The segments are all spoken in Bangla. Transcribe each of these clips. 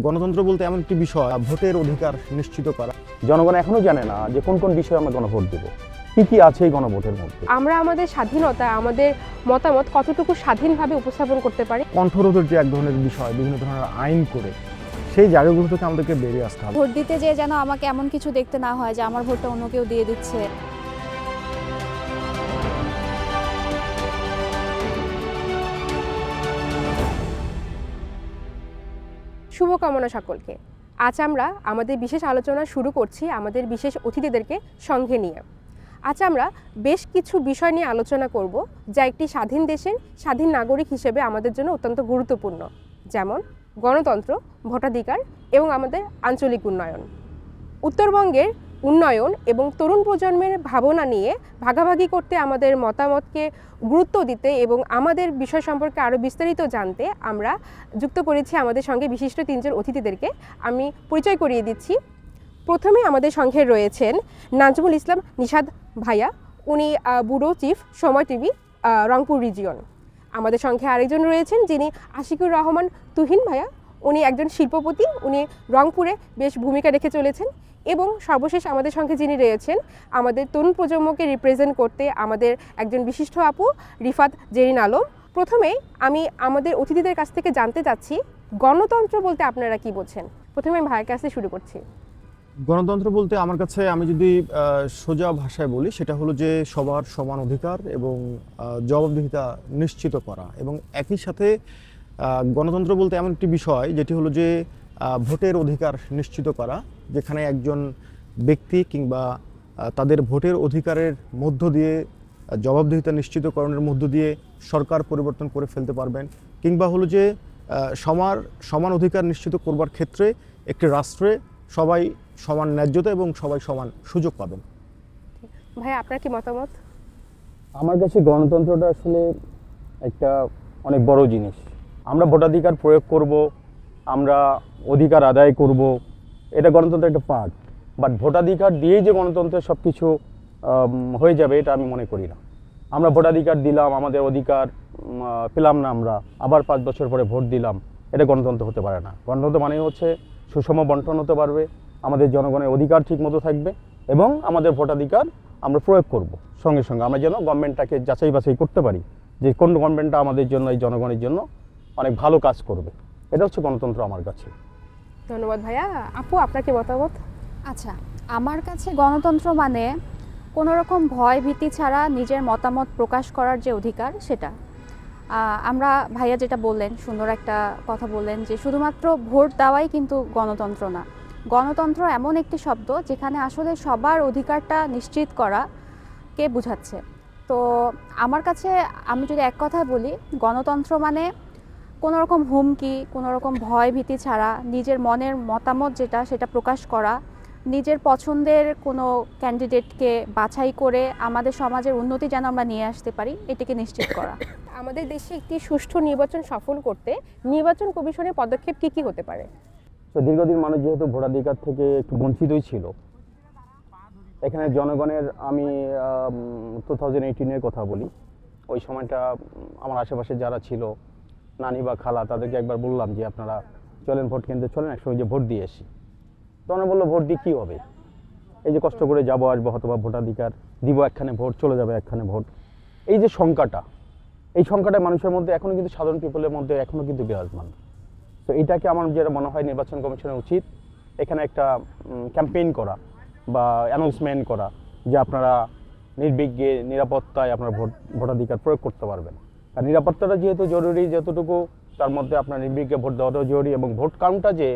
গণতন্ত্র বলতে এমন একটি বিষয়, ভোটের অধিকার নিশ্চিত করা। জনগণ এখনো জানে না যে কোন কোন বিষয়ে আমরা গণভোট দেব, কি আছে এই গণভোটের মধ্যে। আমরা আমাদের স্বাধীনতা, আমাদের মতামত কতটুকু স্বাধীনভাবে উপস্থাপন করতে পারি। কণ্ঠরোধের যে এক ধরনের বিষয়, বিভিন্ন ধরনের আইন করে সেই জায়গাগুলো থেকে আমাদেরকে বেরিয়ে আসতে হবে। ভোট দিতে যেয়ে যেন আমাকে এমন কিছু দেখতে না হয় যে আমার ভোটটা অন্য কেউ দিয়ে দিচ্ছে। শুভকামনা সকলকে। আজ আমরা আমাদের বিশেষ আলোচনা শুরু করছি আমাদের বিশেষ অতিথিদেরকে সঙ্গে নিয়ে। আজ আমরা বেশ কিছু বিষয় নিয়ে আলোচনা করব যা একটি স্বাধীন দেশের স্বাধীন নাগরিক হিসেবে আমাদের জন্য অত্যন্ত গুরুত্বপূর্ণ, যেমন গণতন্ত্র, ভোটাধিকার এবং আমাদের আঞ্চলিক উন্নয়ন। উত্তরবঙ্গের উন্নয়ন এবং তরুণ প্রজন্মের ভাবনা নিয়ে ভাগাভাগি করতে, আমাদের মতামতকে গুরুত্ব দিতে এবং আমাদের বিষয় সম্পর্কে আরও বিস্তারিত জানতে আমরা যুক্ত করেছি আমাদের সঙ্গে বিশিষ্ট তিনজন অতিথিদেরকে। আমি পরিচয় করিয়ে দিচ্ছি। প্রথমে আমাদের সঙ্গে রয়েছেন নাজমুল ইসলাম নিশাদ ভাইয়া, উনি ব্যুরো চিফ সময় টিভি রংপুর রিজিয়ন। আমাদের সঙ্গে আরেকজন রয়েছেন যিনি আশিকুর রহমান তুহিন ভাইয়া, উনি একজন শিল্পপতি, উনি রংপুরে বেশ ভূমিকা রেখে চলেছেন। এবং সর্বশেষ আমাদের সঙ্গে যিনি রয়েছেন আমাদের তরুণ প্রজন্মকে রিপ্রেজেন্ট করতে আমাদের একজন বিশিষ্ট আপু রিফাত জেরিন আলম। প্রথমেই আমি আমাদের অতিথিদের কাছ থেকে জানতে চাচ্ছি, গণতন্ত্র বলতে আপনারা কি বোঝেন? প্রথমে আমি ভাইয়ের কাছে শুরু করছি। গণতন্ত্র বলতে আমার কাছে, আমি যদি সোজা ভাষায় বলি, সেটা হলো যে সবার সমান অধিকার এবং জবাবদিহিতা নিশ্চিত করা। এবং একই সাথে গণতন্ত্র বলতে এমন একটি বিষয় যেটি হলো যে ভোটের অধিকার নিশ্চিত করা, যেখানে একজন ব্যক্তি কিংবা তাদের ভোটের অধিকারের মধ্য দিয়ে জবাবদিহিতা নিশ্চিতকরণের মধ্য দিয়ে সরকার পরিবর্তন করে ফেলতে পারবেন, কিংবা হলো যে সমান অধিকার নিশ্চিত করবার ক্ষেত্রে একটি রাষ্ট্রে সবাই সমান ন্যায্যতা এবং সবাই সমান সুযোগ পাবেন। ভাই, আপনার কি মতামত? আমার কাছে গণতন্ত্রটা আসলে একটা অনেক বড় জিনিস। আমরা ভোটাধিকার প্রয়োগ করব, আমরা অধিকার আদায় করব, এটা গণতন্ত্রের একটা পার্ট। বাট ভোটাধিকার দিয়েই যে গণতন্ত্রের সব কিছু হয়ে যাবে এটা আমি মনে করি না। আমরা ভোটাধিকার দিলাম, আমাদের অধিকার পেলাম না, আমরা আবার 5 বছর পরে ভোট দিলাম, এটা গণতন্ত্র হতে পারে না। গণতন্ত্র মানে হচ্ছে সুষম বন্টন হতে পারবে, আমাদের জনগণের অধিকার ঠিক মতো থাকবে এবং আমাদের ভোটাধিকার আমরা প্রয়োগ করব। সঙ্গে সঙ্গে আমরা যেন গভর্নমেন্টটাকে যাচাই বাছাই করতে পারি যে কোন গভর্নমেন্টটা আমাদের জন্য, এই জনগণের জন্য অনেক ভালো কাজ করবে। এটা হচ্ছে গণতন্ত্র আমার কাছে। ধন্যবাদ ভাইয়া। আপু, আপনার কি মতামত? আচ্ছা, আমার কাছে গণতন্ত্র মানে কোনো রকম ভয় ভীতি ছাড়া নিজের মতামত প্রকাশ করার যে অধিকার, সেটা। আমরা ভাইয়া যেটা বললেন, সুন্দর একটা কথা বললেন যে শুধুমাত্র ভোট দেওয়াই কিন্তু গণতন্ত্র না। গণতন্ত্র এমন একটি শব্দ যেখানে আসলে সবার অধিকারটা নিশ্চিত করা কে বোঝাচ্ছে। তো আমার কাছে, আমি যদি এক কথায় বলি, গণতন্ত্র মানে কোনো রকম হুমকি, কোনো রকম ভয় ভীতি ছাড়া নিজের মনের মতামত যেটা, সেটা প্রকাশ করা, নিজের পছন্দের কোনো ক্যান্ডিডেটকে বাছাই করে আমাদের সমাজের উন্নতি যেন আমরা নিয়ে আসতে পারি, এটাকে নিশ্চিত করা। আমাদের দেশে একটি সুষ্ঠু নির্বাচন সফল করতে নির্বাচন কমিশনের পদক্ষেপ কি কি হতে পারে? তো দীর্ঘদিন মানুষ যেহেতু ভোটাধিকার থেকে একটু বঞ্চিতই ছিল, এখানে জনগণের, আমি 2018-এর কথা বলি, ওই সময়টা আমার আশেপাশে যারা ছিল, নানি বা খালা, তাদেরকে একবার বললাম যে আপনারা চলেন ভোট কেন্দ্রে চলেন, একসঙ্গে যে ভোট দিয়ে আসি। তো ওনারা বললো ভোট দিয়ে কী হবে, এই যে কষ্ট করে যাবো আসবো, হয়তোবা ভোটাধিকার দিব, একখানে ভোট চলে যাবে, একখানে ভোট। এই যে শঙ্কাটা, এই শঙ্কাটা মানুষের মধ্যে এখনও কিন্তু, সাধারণ পিপলের মধ্যে এখনও কিন্তু বিরাজমান। তো এটাকে আমার যেটা মনে হয় নির্বাচন কমিশনের উচিত এখানে একটা ক্যাম্পেইন করা বা অ্যানাউন্সমেন্ট করা যে আপনারা নির্বিঘ্নে নিরাপত্তায় আপনার ভোটাধিকার প্রয়োগ করতে পারবেন। আর নিরাপত্তাটা যেহেতু জরুরি, যতটুকু তার মধ্যে আপনার নির্বিঘ্নে ভোট দেওয়াটাও জরুরি, এবং ভোট কাউন্টটা যে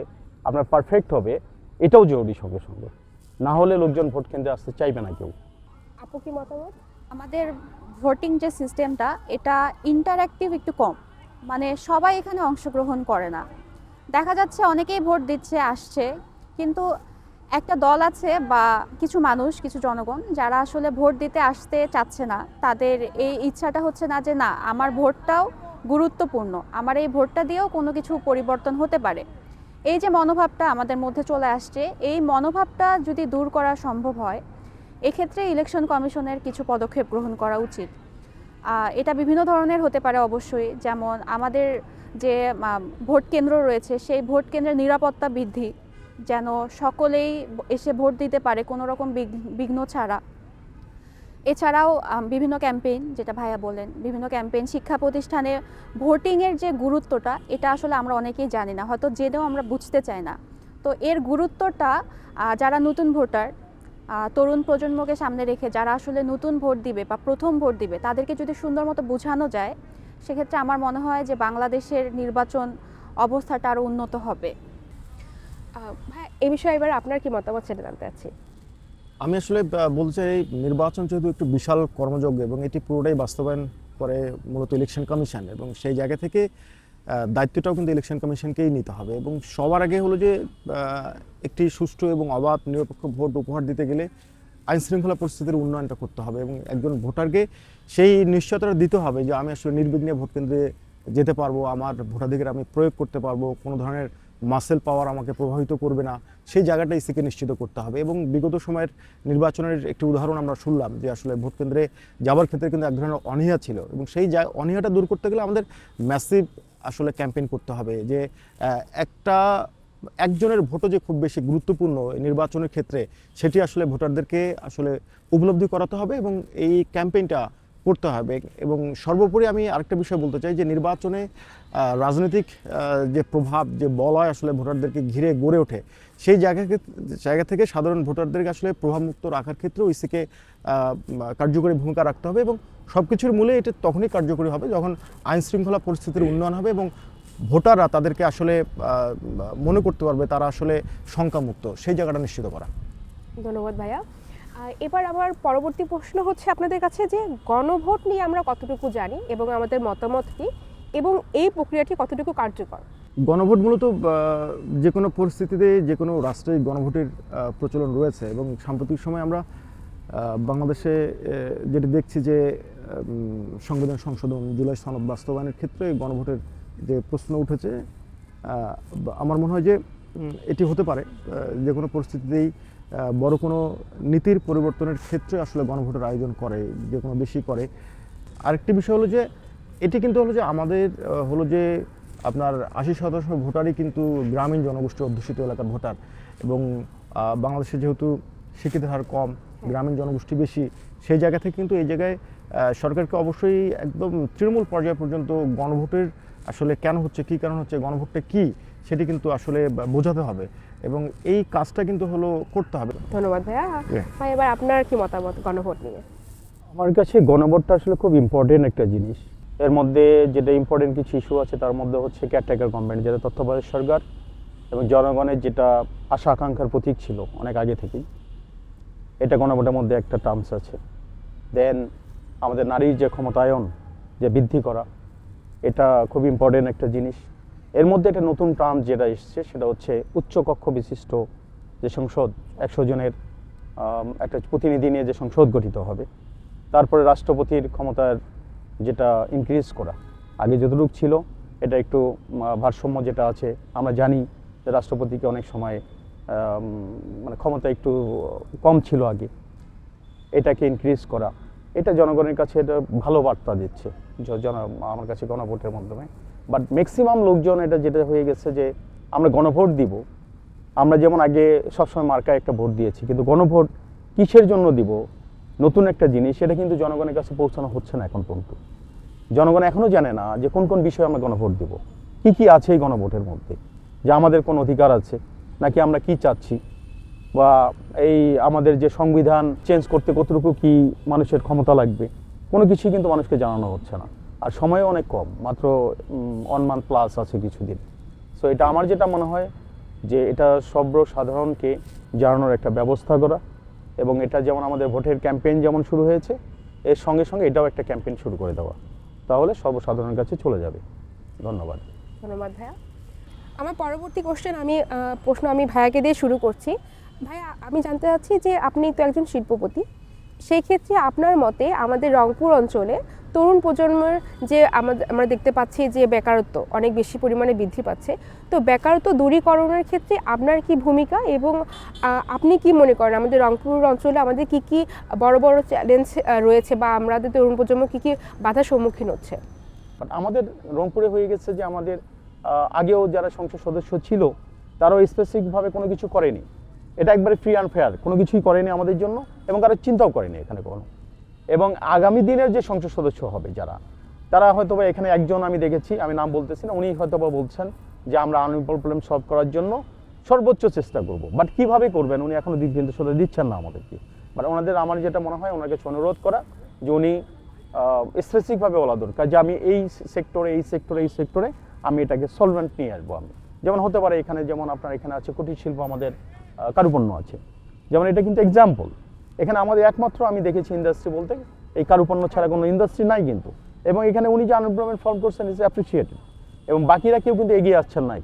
আপনার পারফেক্ট হবে এটাও জরুরি সঙ্গে সঙ্গে। না হলে লোকজন ভোট কেন্দ্রে আসতে চাইবে না কেউ। আপু, কি মতামত? আমাদের ভোটিং যে সিস্টেমটা, এটা ইন্টারঅ্যাক্টিভ একটু কম, মানে সবাই এখানে অংশগ্রহণ করে না। দেখা যাচ্ছে অনেকেই ভোট দিচ্ছে, আসছে, কিন্তু একটা দল আছে বা কিছু মানুষ, কিছু জনগণ যারা আসলে ভোট দিতে আসতে চাচ্ছে না, তাদের এই ইচ্ছাটা হচ্ছে না যে না, আমার ভোটটাও গুরুত্বপূর্ণ, আমার এই ভোটটা দিয়েও কোনো কিছু পরিবর্তন হতে পারে। এই যে মনোভাবটা আমাদের মধ্যে চলে আসছে, এই মনোভাবটা যদি দূর করা সম্ভব হয়, এক্ষেত্রে ইলেকশন কমিশনের কিছু পদক্ষেপ গ্রহণ করা উচিত। এটা বিভিন্ন ধরনের হতে পারে অবশ্যই, যেমন আমাদের যে ভোট কেন্দ্র রয়েছে সেই ভোট কেন্দ্রের নিরাপত্তা বৃদ্ধি, যেন সকলেই এসে ভোট দিতে পারে কোনো রকম বিঘ্ন ছাড়া। এছাড়াও বিভিন্ন ক্যাম্পেইন, যেটা ভাইয়া বলেন, বিভিন্ন ক্যাম্পেইন, শিক্ষা প্রতিষ্ঠানে ভোটিংয়ের যে গুরুত্বটা, এটা আসলে আমরা অনেকেই জানি না, হয়তো জেনেও আমরা বুঝতে চাই না। তো এর গুরুত্বটা যারা নতুন ভোটার, তরুণ প্রজন্মকে সামনে রেখে যারা আসলে নতুন ভোট দিবে বা প্রথম ভোট দিবে, তাদেরকে যদি সুন্দর মতো বোঝানো যায়, সেক্ষেত্রে আমার মনে হয় যে বাংলাদেশের নির্বাচন অবস্থাটা আরও উন্নত হবে। ভাই, এই বিষয়ে এবার আপনার কি মতামত সেটা জানতে চাচ্ছি। আমি আসলে বলতে চাই, নির্বাচন যেহেতু একটু বিশাল কর্মযজ্ঞ এবং এটি পুরোটাই বাস্তবায়ন করে মূলত ইলেকশন কমিশন, এবং সেই জায়গা থেকে দায়িত্বটাও কিন্তু ইলেকশন কমিশনকেই নিতে হবে। এবং সবার আগে হলো যে একটি সুষ্ঠু এবং অবাধ নিরপেক্ষ ভোট উপহার দিতে গেলে আইনশৃঙ্খলা পরিস্থিতির উন্নয়নটা করতে হবে এবং একজন ভোটারকে সেই নিশ্চয়তাটা দিতে হবে যে আমি আসলে নির্বিঘ্নে ভোট কেন্দ্রে যেতে পারবো, আমার ভোটাধিকার আমি প্রয়োগ করতে পারবো, কোনো ধরনের মাসেল পাওয়ার আমাকে প্রভাবিত করবে না, সেই জায়গাটা ইসিকে নিশ্চিত করতে হবে। এবং বিগত সময়ের নির্বাচনের একটি উদাহরণ আমরা শুনলাম যে আসলে ভোট কেন্দ্রে যাওয়ার ক্ষেত্রে কিন্তু এক ধরনের অনীহা ছিল, এবং সেই অনীহাটা দূর করতে গেলে আমাদের ম্যাসিভ আসলে ক্যাম্পেইন করতে হবে যে একজনের ভোটও যে খুব বেশি গুরুত্বপূর্ণ নির্বাচনের ক্ষেত্রে, সেটি আসলে ভোটারদেরকে আসলে উপলব্ধি করাতে হবে এবং এই ক্যাম্পেইনটা করতে হবে। এবং সর্বোপরি আমি আরেকটা বিষয় বলতে চাই যে নির্বাচনে রাজনৈতিক যে প্রভাব, যে বলয় আসলে ভোটারদেরকে ঘিরে গড়ে ওঠে, সেই জায়গা থেকে সাধারণ ভোটারদেরকে আসলে প্রভাবমুক্ত রাখার ক্ষেত্রেও ইসিকে কার্যকরী ভূমিকা রাখতে হবে। এবং সব কিছুর মূলে এটা তখনই কার্যকরী হবে যখন আইন শৃঙ্খলা পরিস্থিতির উন্নয়ন হবে এবং ভোটাররা তাদেরকে আসলে মনে করতে পারবে তারা আসলে শঙ্কামুক্ত, সেই জায়গাটা নিশ্চিত করা। ধন্যবাদ ভাইয়া। এবার আমার পরবর্তী প্রশ্ন হচ্ছে আপনাদের কাছে যে গণভোট নিয়ে আমরা কতটুকু জানি এবং আমাদের মতামত কি, এবং এই প্রক্রিয়াটি কতটুকু কার্যকর? গণভোট মূলত যে কোনো পরিস্থিতিতে যে কোনো রাষ্ট্রেই গণভোটের প্রচলন রয়েছে, এবং সাম্প্রতিক সময় আমরা বাংলাদেশে যেটা দেখছি যে সংবিধান সংশোধন, জুলাই সনদ বাস্তবায়নের ক্ষেত্রে গণভোটের যে প্রশ্ন উঠেছে, আমার মনে হয় যে এটি হতে পারে যে কোনো পরিস্থিতিতেই বড় কোনো নীতির পরিবর্তনের ক্ষেত্রে আসলে গণভোটের আয়োজন করে, যে কোনো দেশই করে। আরেকটি বিষয় হলো যে এটি কিন্তু হলো যে আমাদের হলো যে আপনার 80% ভোটারই কিন্তু গ্রামীণ জনগোষ্ঠী অধ্যুষিত এলাকার ভোটার, এবং বাংলাদেশে যেহেতু শিক্ষিতের হার কম, গ্রামীণ জনগোষ্ঠী বেশি, সেই জায়গা থেকে কিন্তু এই জায়গায় সরকারকে অবশ্যই একদম তৃণমূল পর্যায় পর্যন্ত গণভোটের আসলে কেন হচ্ছে, কী কারণ হচ্ছে, গণভোটটা কী, সেটি কিন্তু আসলে বোঝাতে হবে এবং এই কাজটা কিন্তু হলো করতে হবে। ধন্যবাদ ভাইয়া। ভাই, এবার আপনার কি মতামত গণভোট নিয়ে? আমার কাছে গণভোটটা আসলে খুব ইম্পর্টেন্ট একটা জিনিস। এর মধ্যে যেটা ইম্পর্টেন্ট কিছু ইস্যু আছে, তার মধ্যে হচ্ছে কেয়ারটেকার গভর্নমেন্ট, যেটা তত্ত্বাবধায়ক সরকার এবং জনগণের যেটা আশা আকাঙ্ক্ষার প্রতীক ছিল অনেক আগে থেকেই, এটা গণভোটের মধ্যে একটা টার্মস আছে। দেন আমাদের নারীর যে ক্ষমতায়ন, যে বৃদ্ধি করা, এটা খুব ইম্পর্টেন্ট একটা জিনিস। এর মধ্যে একটা নতুন টার্ম যেটা এসছে, সেটা হচ্ছে উচ্চকক্ষ বিশিষ্ট যে সংসদ, 100 জনের একটা প্রতিনিধি নিয়ে যে সংসদ গঠিত হবে। তারপরে রাষ্ট্রপতির ক্ষমতার যেটা ইনক্রিজ করা, আগে যতটুকু ছিল এটা একটু ভারসাম্য যেটা আছে, আমরা জানি যে রাষ্ট্রপতিকে অনেক সময় মানে ক্ষমতা একটু কম ছিল আগে, এটাকে ইনক্রিজ করা, এটা জনগণের কাছে এটা ভালো বার্তা দিচ্ছে আমার কাছে গণভোটের মাধ্যমে। বাট ম্যাক্সিমাম লোকজন এটা যেটা হয়ে গেছে যে আমরা গণভোট দিব, আমরা যেমন আগে সবসময় মার্কায় একটা ভোট দিয়েছি, কিন্তু গণভোট কিসের জন্য দিব, নতুন একটা জিনিস, সেটা কিন্তু জনগণের কাছে পৌঁছানো হচ্ছে না এখন পর্যন্ত। জনগণ এখনও জানে না যে কোন কোন বিষয়ে আমরা গণভোট দিব, কি কি আছে এই গণভোটের মধ্যে, যে আমাদের কোন অধিকার আছে, নাকি আমরা কি চাচ্ছি, বা এই আমাদের যে সংবিধান চেঞ্জ করতে কতটুকু কি মানুষের ক্ষমতা লাগবে, কোনো কিছুই কিন্তু মানুষকে জানানো হচ্ছে না। আর সময়ও অনেক কম, মাত্র 1 মান্থ প্লাস আছে কিছুদিন। সো এটা আমার যেটা মনে হয় যে এটা সর্বসাধারণকে জানানোর একটা ব্যবস্থা করা, এবং এটা যেমন আমাদের ভোটের ক্যাম্পেইন যেমন শুরু হয়েছে, এর সঙ্গে সঙ্গে এটাও একটা ক্যাম্পেইন শুরু করে দেওয়া, তাহলে সর্বসাধারণের কাছে চলে যাবে। ধন্যবাদ। ধন্যবাদ ভাইয়া। আমার পরবর্তী প্রশ্ন আমি ভাইয়াকে দিয়ে শুরু করছি। ভাইয়া, আমি জানতে চাচ্ছি যে আপনি তো একজন শিল্পপতি, সেই ক্ষেত্রে আপনার মতে আমাদের রংপুর অঞ্চলে তরুণ প্রজন্মের যে আমরা দেখতে পাচ্ছি যে বেকারত্ব অনেক বেশি পরিমাণে বৃদ্ধি পাচ্ছে, তো বেকারত্ব দূরীকরণের ক্ষেত্রে আপনার কি ভূমিকা এবং আপনি কি মনে করেন আমাদের রংপুর অঞ্চলে আমাদের কি কি বড় বড় চ্যালেঞ্জ রয়েছে বা আমাদের তরুণ প্রজন্ম কি কি বাধার সম্মুখীন হচ্ছে? বাট আমাদের রংপুরে হয়ে গেছে যে আমাদের আগেও যারা সংসদ সদস্য ছিল তারাও স্পেসিফিকভাবে কোনো কিছু করেনি, এটা একবারে ফ্রি অ্যান্ড ফেয়ার, কোনো কিছুই করেনি আমাদের জন্য এবং তারা চিন্তাও করেনি এখানে কোনো। এবং আগামী দিনের যে সংসদ সদস্য হবে যারা, তারা হয়তো বা এখানে একজন আমি দেখেছি, আমি নাম বলতেছি না, উনি হয়তো বা বলছেন যে আমরা আনএমপ্লয়েড প্রবলেম সলভ করার জন্য সর্বোচ্চ চেষ্টা করব। বাট কীভাবে করবেন উনি এখনও নির্দেশনা দিচ্ছেন না আমাদেরকে। বাট ওনাদের আমার যেটা মনে হয় ওনার কাছে অনুরোধ করা যে উনি স্পেসিফিকভাবে বলা দরকার যে আমি এই সেক্টরে আমি এটাকে সলভেন্ট নিয়ে আসবো। আমি যেমন হতে পারে এখানে, যেমন আপনার এখানে আছে কুটির শিল্প, আমাদের কারুপণ্য আছে, যেমন এটা কিন্তু এক্সাম্পল। এখানে আমাদের একমাত্র আমি দেখেছি ইন্ডাস্ট্রি বলতে এই কারুপণ্য ছাড়া কোনো ইন্ডাস্ট্রি নাই কিন্তু। এবং এখানে উনি যে আনএমপ্লয়মেন্ট সলভ করছেন ইজ অ্যাপ্রিসিয়েটেড। এবং বাকিরা কেউ কিন্তু এগিয়ে আসছেন না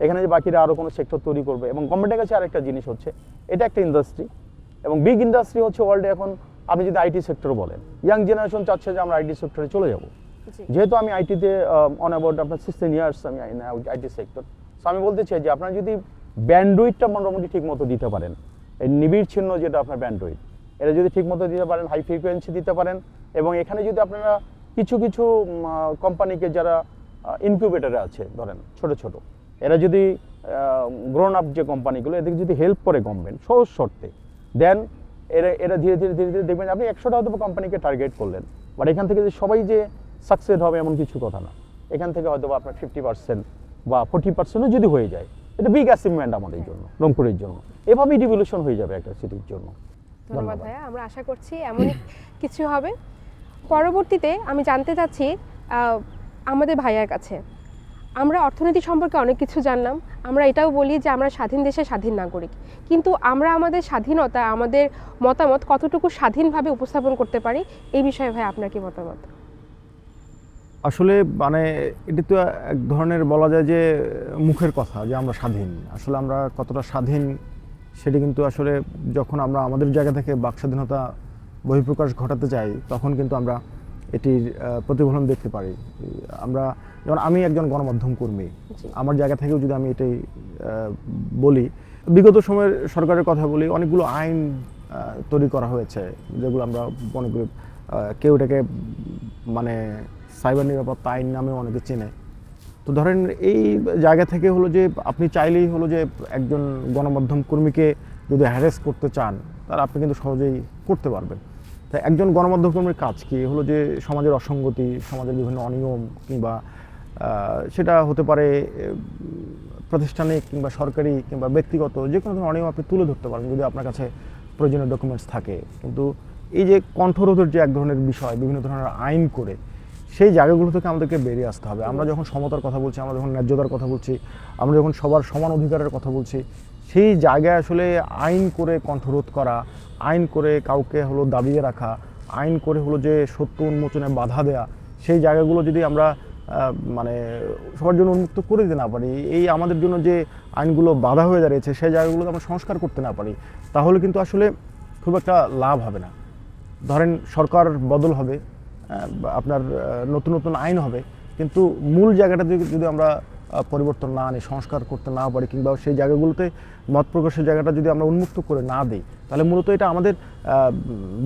এখানে যে বাকিরা আরও কোনো সেক্টর তৈরি করবে। এবং গভর্নমেন্টের কাছে আরেকটা জিনিস হচ্ছে এটা একটা ইন্ডাস্ট্রি এবং বিগ ইন্ডাস্ট্রি হচ্ছে ওয়ার্ল্ডে। এখন আপনি যদি আইটি সেক্টর বলেন, ইয়াং জেনারেশন চাচ্ছে যে আমরা আইটি সেক্টরে চলে যাব। যেহেতু আমি আইটিতে অন অ্যাবাউট আপনার 16 ইয়ার্স আমি আইটি সেক্টর, সো আমি বলতে চাই যে আপনারা যদি ব্যান্ডউইথটা মোটামুটি ঠিক মতো দিতে পারেন, এই নিবিড় যেটা আপনার ব্যান্ডউইথ, এটা যদি ঠিক মতো দিতে পারেন, হাই ফ্রিকোয়েন্সি দিতে পারেন, এবং এখানে যদি আপনারা কিছু কোম্পানিকে যারা ইনকিউবেটরে আছে ধরেন ছোট এরা যদি গ্রোন আপ যে কোম্পানিগুলো, এদেরকে যদি হেল্প করে গভর্নমেন্ট সহজ শর্তে, দেন এরা ধীরে ধীরে দেখবেন আপনি 100টা হয়তো কোম্পানিকে টার্গেট করলেন, বাট এখান থেকে যে সবাই যে সাকসেস হবে এমন কিছু কথা না। এখান থেকে হয়তো আপনার 50% বা 40%ও যদি হয়ে যায়, এটা বিগ অ্যাচিভমেন্ট আমাদের জন্য, রংপুরের জন্য। এভাবেই ডিভলিউশন হয়ে যাবে একটা সিটির জন্য। ধন্যবাদ ভাইয়া, আমরা আশা করছি এমনই কিছু হবে। পরবর্তীতে আমি জানতে চাচ্ছি আমাদের ভাইয়ার কাছে, আমরা অর্থনীতি সম্পর্কে অনেক কিছু জানলাম, আমরা এটাও বলি যে আমরা স্বাধীন দেশের স্বাধীন নাগরিক, কিন্তু আমরা আমাদের স্বাধীনতা, আমাদের মতামত কতটুকু স্বাধীনভাবে উপস্থাপন করতে পারি, এই বিষয়ে ভাই আপনার কি মতামত? আসলে মানে এটি তো এক ধরনের বলা যায় যে মুখের কথা যে আমরা স্বাধীন। আসলে আমরা কতটা স্বাধীন সেটি কিন্তু আসলে যখন আমরা আমাদের জায়গা থেকে বাক স্বাধীনতা বহিঃপ্রকাশ ঘটাতে চাই, তখন কিন্তু আমরা এটির প্রতিফলন দেখতে পারি। আমরা যেমন আমি একজন গণমাধ্যম কর্মী, আমার জায়গা থেকেও যদি আমি এটাই বলি, বিগত সময়ের সরকারের কথা বলি, অনেকগুলো আইন তৈরি করা হয়েছে যেগুলো আমরা মনে করি কেউ এটাকে মানে সাইবার নিরাপত্তা আইন নামেও অনেকে চেনে। তো ধরেন এই জায়গা থেকে হলো যে আপনি চাইলেই হলো যে একজন গণমাধ্যম কর্মীকে যদি হ্যারেস করতে চান, তাহলে আপনি কিন্তু সহজেই করতে পারবেন। তাই একজন গণমাধ্যম কর্মীর কাজ কি হলো যে সমাজের অসঙ্গতি, সমাজের বিভিন্ন অনিয়ম কিংবা সেটা হতে পারে প্রাতিষ্ঠানিক কিংবা সরকারি কিংবা ব্যক্তিগত যে কোনো ধরনের অনিয়ম আপনি তুলে ধরতে পারেন যদি আপনার কাছে প্রয়োজনীয় ডকুমেন্টস থাকে। কিন্তু এই যে কণ্ঠরোধের যে এক ধরনের বিষয়, বিভিন্ন ধরনের আইন করে সেই জায়গাগুলো থেকে আমাদেরকে বেরিয়ে আসতে হবে। আমরা যখন সমতার কথা বলছি, আমরা যখন ন্যায্যতার কথা বলছি, আমরা যখন সবার সমান অধিকারের কথা বলছি, সেই জায়গায় আসলে আইন করে কণ্ঠরোধ করা, আইন করে কাউকে হলো দাবিয়ে রাখা, আইন করে হলো যে সত্য উন্মোচনে বাধা দেয়া, সেই জায়গাগুলো যদি আমরা মানে সবার জন্য উন্মুক্ত করে দিতে না পারি, এই আমাদের জন্য যে আইনগুলো বাধা হয়ে দাঁড়িয়েছে সেই জায়গাগুলোকে আমরা সংস্কার করতে না পারি, তাহলে কিন্তু আসলে খুব একটা লাভ হবে না। ধরেন সরকার বদল হবে, আপনার নতুন আইন হবে, কিন্তু মূল জায়গাটা যদি আমরা পরিবর্তন না আনি, সংস্কার করতে না পারি, কিংবা সেই জায়গাগুলোতে মত প্রকাশের জায়গাটা যদি আমরা উন্মুক্ত করে না দিই, তাহলে মূলত এটা আমাদের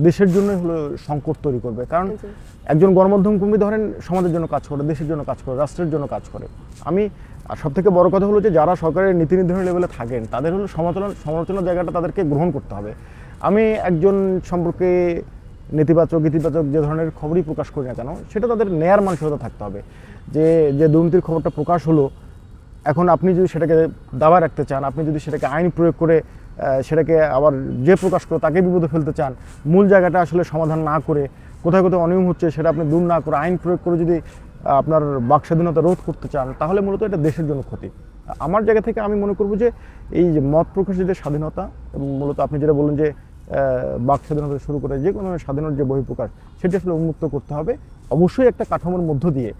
দেশের জন্যই হলো সংকট তৈরি করবে। কারণ একজন গণমাধ্যম কর্মী ধরেন সমাজের জন্য কাজ করে, দেশের জন্য কাজ করে, রাষ্ট্রের জন্য কাজ করে। আমি সবথেকে বড় কথা হলো যে যারা সরকারের নীতি নির্ধারণ লেভেলে থাকেন তাদের হলো সমালোচনার জায়গাটা তাদেরকে গ্রহণ করতে হবে। আমি একজন সম্পর্কে নেতিবাচক ইতিবাচক যে ধরনের খবরই প্রকাশ করি না কেন, সেটা তাদের নেয়ার মানসিকতা থাকতে হবে যে দুর্নীতির খবরটা প্রকাশ হলো, এখন আপনি যদি সেটাকে দাবা রাখতে চান, আপনি যদি সেটাকে আইন প্রয়োগ করে সেটাকে আবার যে প্রকাশ করে তাকে বিপদে ফেলতে চান, মূল জায়গাটা আসলে সমাধান না করে কোথায় অনিয়ম হচ্ছে সেটা আপনি দূর না করে আইন প্রয়োগ করে যদি আপনার বাক স্বাধীনতা রোধ করতে চান, তাহলে মূলত এটা দেশের জন্য ক্ষতি। আমার জায়গা থেকে আমি মনে করব যে এই যে মত প্রকাশের যে স্বাধীনতা, এবং মূলত আপনি যেটা বললেন যে বাক স্বাধীনতা শুরু করে যে কোনো স্বাধীনতার যে বহিঃপ্রকাশ, সেটি আসলে উন্মুক্ত করতে হবে, অবশ্যই একটা কাঠামোর মধ্য দিয়ে।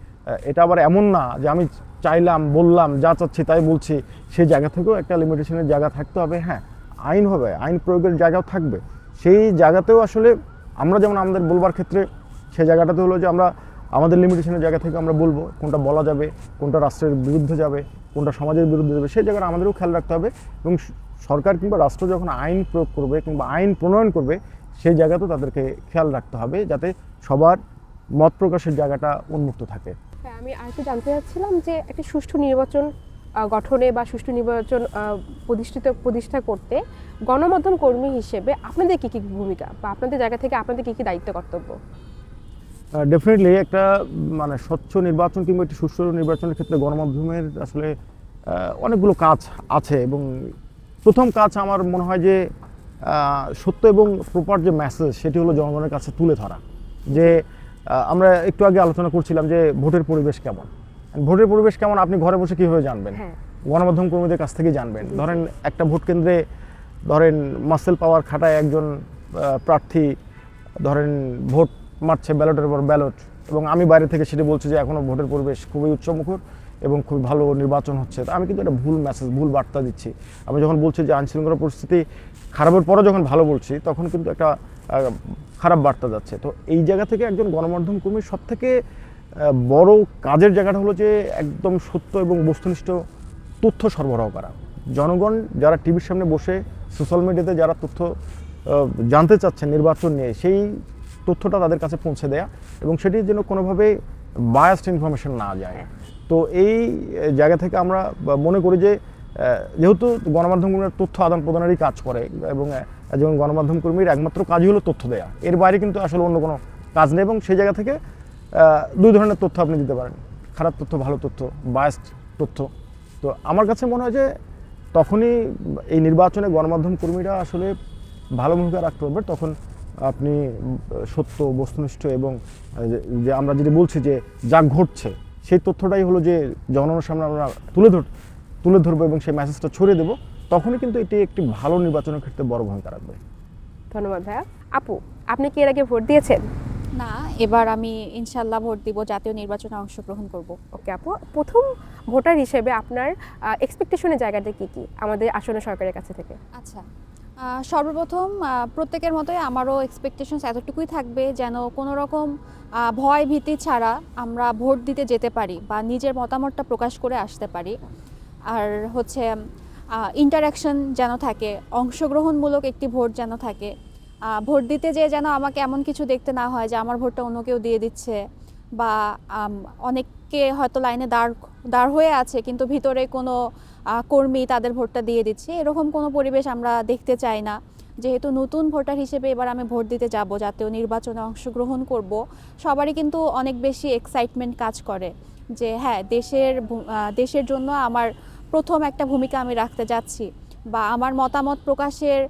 এটা আবার এমন না যে আমি চাইলাম, বললাম, যা চাচ্ছি তাই বলছি, সেই জায়গা থেকেও একটা লিমিটেশনের জায়গা থাকতে হবে। হ্যাঁ, আইন হবে, আইন প্রয়োগের জায়গাও থাকবে, সেই জায়গাতেও আসলে আমরা যেমন আমাদের বলবার ক্ষেত্রে সেই জায়গাটাতে হলো যে আমরা আমাদের লিমিটেশনের জায়গা থেকে আমরা বলবো কোনটা বলা যাবে, কোনটা রাষ্ট্রের বিরুদ্ধে যাবে, কোনটা সমাজের বিরুদ্ধে যাবে, সেই জায়গাটা আমাদেরও খেয়াল রাখতে হবে। এবং সরকার কিংবা রাষ্ট্র যখন আইন প্রয়োগ করবে কিংবা আইন প্রণয়ন করবে, সেই জায়গাতেও তাদেরকে খেয়াল রাখতে হবে যাতে সবার মত প্রকাশের জায়গাটা উন্মুক্ত থাকে। হ্যাঁ, আমি আরেকটু জানতে চাচ্ছিলাম যে একটা সুষ্ঠু নির্বাচন গঠনে বা সুষ্ঠু নির্বাচন প্রতিষ্ঠা করতে গণমাধ্যম কর্মী হিসেবে আপনাদের কী কী ভূমিকা বা আপনাদের জায়গা থেকে আপনাদের কী কী দায়িত্ব কর্তব্য? ডেফিনেটলি একটা মানে স্বচ্ছ নির্বাচন কিংবা একটি সুষ্ঠু নির্বাচনের ক্ষেত্রে গণমাধ্যমের আসলে অনেকগুলো কাজ আছে। এবং প্রথম কাজ আমার মনে হয় যে সত্য এবং প্রপার যে মেসেজ সেটি হলো জনগণের কাছে তুলে ধরা। যে আমরা একটু আগে আলোচনা করছিলাম যে ভোটের পরিবেশ কেমন, ভোটের পরিবেশ কেমন আপনি ঘরে বসে কীভাবে জানবেন? গণমাধ্যম কর্মীদের কাছ থেকে জানবেন। ধরেন একটা ভোট কেন্দ্রে ধরেন মাসেল পাওয়ার খাটায় একজন প্রার্থী ধরেন ভোট মারছে ব্যালটের পর ব্যালট, এবং আমি বাইরে থেকে সেটি বলছি যে এখনও ভোটের পরিবেশ খুবই উৎসবমুখর এবং খুবই ভালো নির্বাচন হচ্ছে। তো আমি কিন্তু একটা ভুল মেসেজ, ভুল বার্তা দিচ্ছি। আমি যখন বলছি যে আইনশৃঙ্খলা পরিস্থিতি খারাপের পরে যখন ভালো বলছি, তখন কিন্তু একটা খারাপ বার্তা যাচ্ছে। তো এই জায়গা থেকে একজন গণমাধ্যম কর্মীর সবথেকে বড় কাজের জায়গাটা হলো যে একদম সত্য এবং বস্তুনিষ্ঠ তথ্য সরবরাহ করা। জনগণ যারা টিভির সামনে বসে সোশ্যাল মিডিয়াতে যারা তথ্য জানতে চাচ্ছেন নির্বাচন নিয়ে, সেই তথ্যটা তাদের কাছে পৌঁছে দেয়া এবং সেটি যেন কোনোভাবে বায়াসড ইনফরমেশন না যায়। তো এই জায়গা থেকে আমরা মনে করি যে যেহেতু গণমাধ্যম কর্মীরা তথ্য আদান প্রদানেরই কাজ করে এবং একজন গণমাধ্যম কর্মীর একমাত্র কাজই হলো তথ্য দেয়া, এর বাইরে কিন্তু আসলে অন্য কোনো কাজ নেই। এবং সেই জায়গা থেকে দুই ধরনের তথ্য আপনি দিতে পারেন, খারাপ তথ্য, ভালো তথ্য, বায়াসড তথ্য। তো আমার কাছে মনে হয় যে তখনই এই নির্বাচনে গণমাধ্যম কর্মীরা আসলে ভালো ভূমিকা রাখতে পারবে, তখন আপনি সত্য, বস্তুনিষ্ঠ এবং যে আমরা যেটি বলছি যে যা ঘটছে সেই তথ্যটাই হলো যে জনগণের সামনে আমরা তুলে ধরবো এবং সেই মেসেজটা ছড়িয়ে দেবো, তখনই কিন্তু এটি একটি ভালো নির্বাচনের ক্ষেত্রে বড় ভূমিকা রাখবে। ধন্যবাদ ভাইয়া। আপু, আপনি কি এর আগে ভোট দিয়েছেন? না, এবার আমি ইনশাল্লাহ ভোট দিব, জাতীয় নির্বাচনে অংশগ্রহণ করব। ওকে আপু, প্রথম ভোটার হিসেবে আপনার এক্সপেকটেশনের জায়গাটা কি কি আমাদের আসন্ন সরকারের কাছে থেকে? আচ্ছা, সর্বপ্রথম প্রত্যেকের মতোই আমারও এক্সপেকটেশনস এতটুকুই থাকবে যেন কোনো রকম ভয় ভীতি ছাড়া আমরা ভোট দিতে যেতে পারি বা নিজের মতামতটা প্রকাশ করে আসতে পারি। আর হচ্ছে ইন্টারাকশন যেন থাকে, অংশগ্রহণমূলক একটি ভোট যেন থাকে। ভোট দিতে যেন আমাকে এমন কিছু দেখতে না হয় যে আমার ভোটটা অন্য কেউ দিয়ে দিচ্ছে, বা অনেককে হয়তো লাইনে দাঁড় হয়ে আছে কিন্তু ভিতরে কোনো কর্মী তাদের ভোটটা দিয়ে দিচ্ছে, এরকম কোনো পরিবেশ আমরা দেখতে চাই না। যেহেতু নতুন ভোটার হিসেবে এবার আমি ভোট দিতে যাব, জাতীয় নির্বাচনে অংশগ্রহণ করব, সবারই কিন্তু অনেক বেশি এক্সাইটমেন্ট কাজ করে যে হ্যাঁ, দেশের জন্য আমার প্রথম একটা ভূমিকা আমি রাখতে যাচ্ছি, বা আমার মতামত প্রকাশের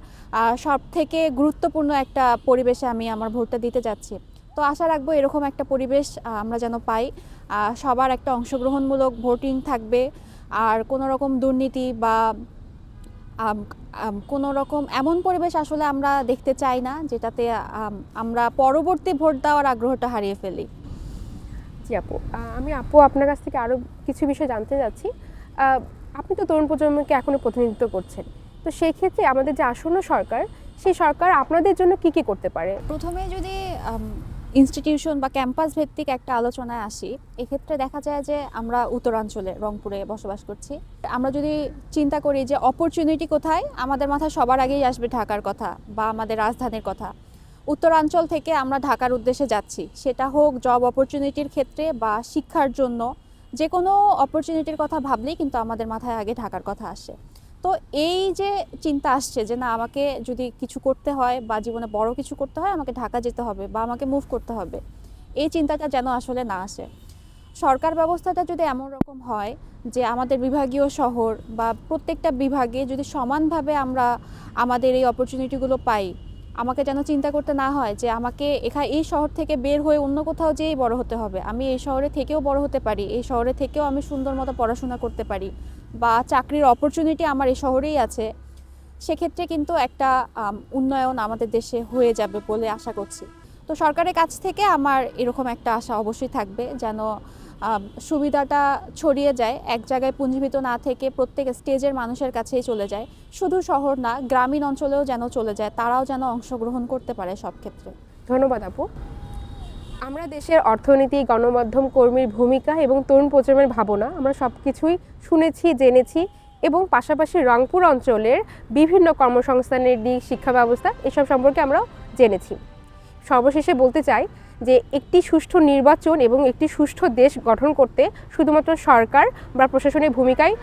সব থেকে গুরুত্বপূর্ণ একটা পরিবেশে আমি আমার ভোটটা দিতে যাচ্ছি। তো আশা রাখবো এরকম একটা পরিবেশ আমরা যেন পাই, সবার একটা অংশগ্রহণমূলক ভোটিং থাকবে, আর কোনো রকম দুর্নীতি বা কোনো রকম এমন পরিবেশ আসলে আমরা দেখতে চাই না যেটাতে আমরা পরবর্তী ভোট দেওয়ার আগ্রহটা হারিয়ে ফেলি। জি আপু, আমি আপনার কাছ থেকে আরও কিছু বিষয় জানতে চাচ্ছি। আপনি তো তরুণ প্রজন্মকে এখনও প্রতিনিধিত্ব করছেন, তো সেই ক্ষেত্রে আমাদের যে আসন্ন সরকার, সেই সরকার আপনাদের জন্য কি কি করতে পারে? প্রথমে যদি ইনস্টিটিউশন বা ক্যাম্পাস ভিত্তিক একটা আলোচনায় আসি, এক্ষেত্রে দেখা যায় যে আমরা উত্তরাঞ্চলে রংপুরে বসবাস করছি। আমরা যদি চিন্তা করি যে অপরচুনিটি কোথায়, আমাদের মাথায় সবার আগেই আসবে ঢাকার কথা বা আমাদের রাজধানীর কথা। উত্তরাঞ্চল থেকে আমরা ঢাকার উদ্দেশ্যে যাচ্ছি, সেটা হোক জব অপরচুনিটির ক্ষেত্রে বা শিক্ষার জন্য, যে কোনো অপরচুনিটির কথা ভাবলেই কিন্তু আমাদের মাথায় আগে ঢাকার কথা আসে। তো এই যে চিন্তা আসছে যে না, আমাকে যদি কিছু করতে হয় বা জীবনে বড় কিছু করতে হয়, আমাকে ঢাকা যেতে হবে বা আমাকে মুভ করতে হবে, এই চিন্তাটা যেন আসলে না আসে। সরকার ব্যবস্থাটা যদি এমন রকম হয় যে আমাদের বিভাগীয় শহর বা প্রত্যেকটা বিভাগে যদি সমানভাবে আমরা আমাদের এই অপরচুনিটিগুলো পাই, আমাকে যেন চিন্তা করতে না হয় যে আমাকে এই শহর থেকে বের হয়ে অন্য কোথাও যেয়েই বড় হতে হবে। আমি এই শহরে থেকেও বড় হতে পারি, এই শহরে থেকেও আমি সুন্দর মতো পড়াশোনা করতে পারি, বা চাকরির অপরচুনিটি আমার এই শহরেই আছে। সেক্ষেত্রে কিন্তু একটা উন্নয়ন আমাদের দেশে হয়ে যাবে বলে আশা করছি। তো সরকারের কাছ থেকে আমার এরকম একটা আশা অবশ্যই থাকবে যেন সুবিধাটা ছড়িয়ে যায়, এক জায়গায় পুঞ্জীভূত না থেকে প্রত্যেক স্টেজের মানুষের কাছেই চলে যায়। শুধু শহর না, গ্রামীণ অঞ্চলেও যেন চলে যায়, তারাও যেন অংশগ্রহণ করতে পারে সব ক্ষেত্রে। ধন্যবাদ আপু। আমরা দেশের অর্থনীতি, গণমাধ্যম কর্মীর ভূমিকা এবং তরুণ প্রজন্মের ভাবনা আমরা সব কিছুই শুনেছি, জেনেছি এবং পাশাপাশি রংপুর অঞ্চলের বিভিন্ন কর্মসংস্থানের দিক, শিক্ষা ব্যবস্থা এসব সম্পর্কে আমরাও জেনেছি। সর্বশেষে বলতে চাই যে একটি সুষ্ঠু নির্বাচন এবং একটি সুষ্ঠু দেশ গঠন করতে শুধুমাত্র সরকার বা প্রশাসনের ভূমিকাই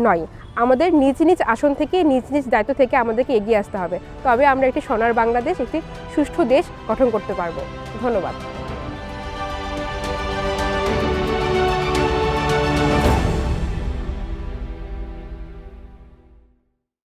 নয়, আমাদের নিজ নিজ আসন থেকে, নিজ নিজ দায়িত্ব থেকে আমাদেরকে এগিয়ে আসতে হবে। তবে আমরা একটি সোনার বাংলাদেশ, একটি সুষ্ঠু দেশ গঠন করতে পারবো। ধন্যবাদ।